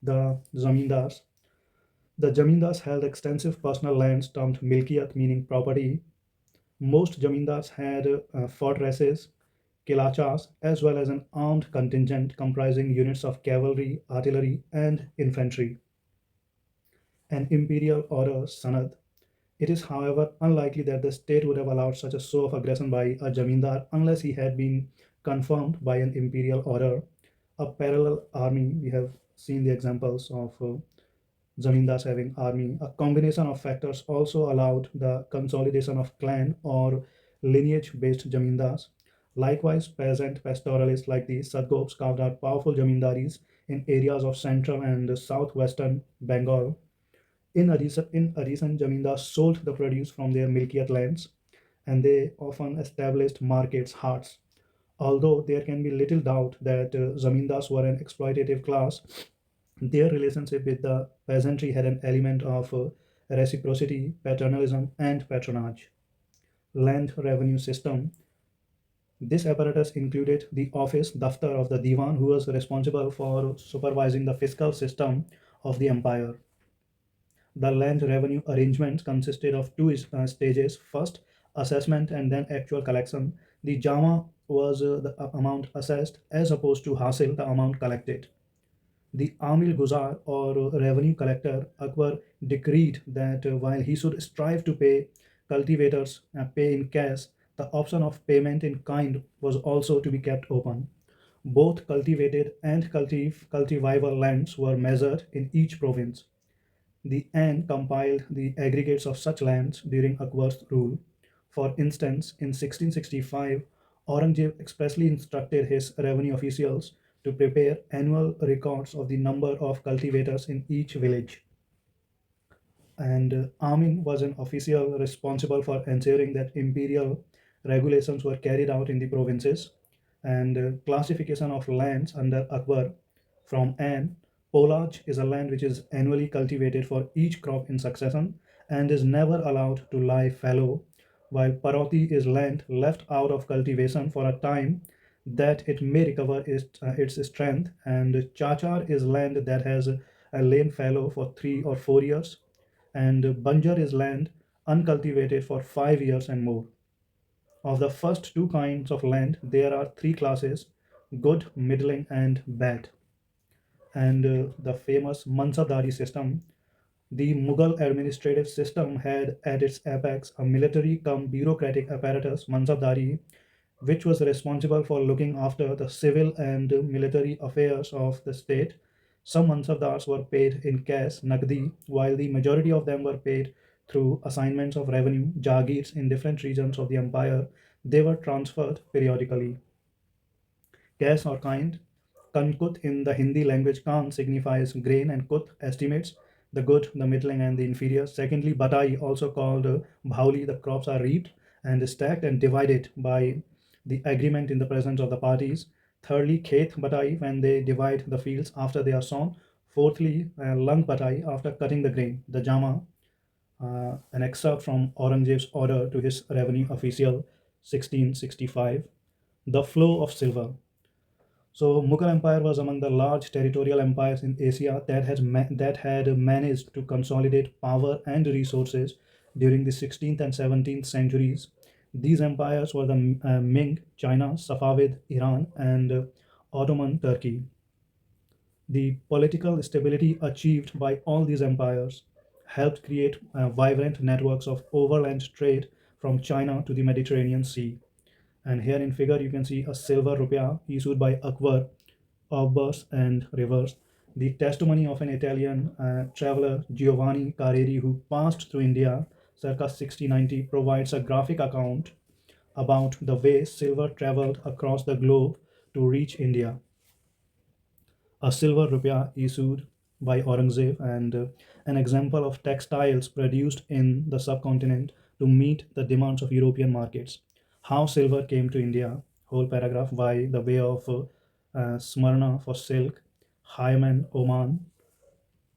The Zamindars. The Zamindars held extensive personal lands termed milkiyat, meaning property. Most Zamindars had fortresses, kilachas, as well as an armed contingent comprising units of cavalry, artillery, and infantry. An imperial order, Sanad. It is, however, unlikely that the state would have allowed such a show of aggression by a Jamindar unless he had been confirmed by an imperial order. A parallel army, we have seen the examples of Zamindars having army. A combination of factors also allowed the consolidation of clan or lineage-based Jamindars. Likewise, peasant pastoralists like the Sadgops carved out powerful Jamindaris in areas of central and southwestern Bengal. In addition, Jamindars sold the produce from their milkiyat lands, and they often established markets, haats. Although there can be little doubt that Zamindars were an exploitative class, their relationship with the peasantry had an element of reciprocity, paternalism, and patronage. Land revenue system. This apparatus included the office, daftar of the Diwan, who was responsible for supervising the fiscal system of the empire. The land revenue arrangements consisted of two stages: first, assessment, and then actual collection. The Jama was the amount assessed as opposed to Hasil, the amount collected. The Amil Guzar or revenue collector Akbar decreed that while he should strive to pay cultivators pay in cash, the option of payment in kind was also to be kept open. Both cultivated and cultivable lands were measured in each province. The Ain compiled the aggregates of such lands during Akbar's rule. For instance, in 1665, Aurangzeb expressly instructed his revenue officials to prepare annual records of the number of cultivators in each village. And Amin was an official responsible for ensuring that imperial regulations were carried out in the provinces. And classification of lands under Akbar from An. Polaj is a land which is annually cultivated for each crop in succession and is never allowed to lie fallow, while Paroti is land left out of cultivation for a time that it may recover its strength, and Chachar is land that has lain fallow for 3 or 4 years, and Banjar is land uncultivated for 5 years and more. Of the first two kinds of land, there are three classes: good, middling, and bad. And the famous Mansabdari system. The Mughal administrative system had at its apex a military cum bureaucratic apparatus, Mansabdari, which was responsible for looking after the civil and military affairs of the state. Some Mansabdars were paid in cash, Nagdi, while the majority of them were paid through assignments of revenue, Jagirs in different regions of the empire. They were transferred periodically. Cash or kind. Kankut in the Hindi language, kan signifies grain and kut estimates the good, the middling, and the inferior. Secondly, batai, also called bhauli, the crops are reaped and stacked and divided by the agreement in the presence of the parties. Thirdly, khet batai, when they divide the fields after they are sown. Fourthly, lang batai, after cutting the grain. The jama, an excerpt from Aurangzeb's order to his revenue official, 1665. The flow of silver. So Mughal Empire was among the large territorial empires in Asia that had managed to consolidate power and resources during the 16th and 17th centuries. These empires were the Ming, China, Safavid, Iran, and Ottoman Turkey. The political stability achieved by all these empires helped create vibrant networks of overland trade from China to the Mediterranean Sea. And here in figure, you can see a silver rupiah issued by Akbar, obverse and reverse. The testimony of an Italian traveler, Giovanni Carreri, who passed through India circa 1690, provides a graphic account about the way silver traveled across the globe to reach India. A silver rupiah issued by Aurangzeb, and an example of textiles produced in the subcontinent to meet the demands of European markets. How silver came to India, whole paragraph by the way of Smyrna for silk, Hyman, Oman,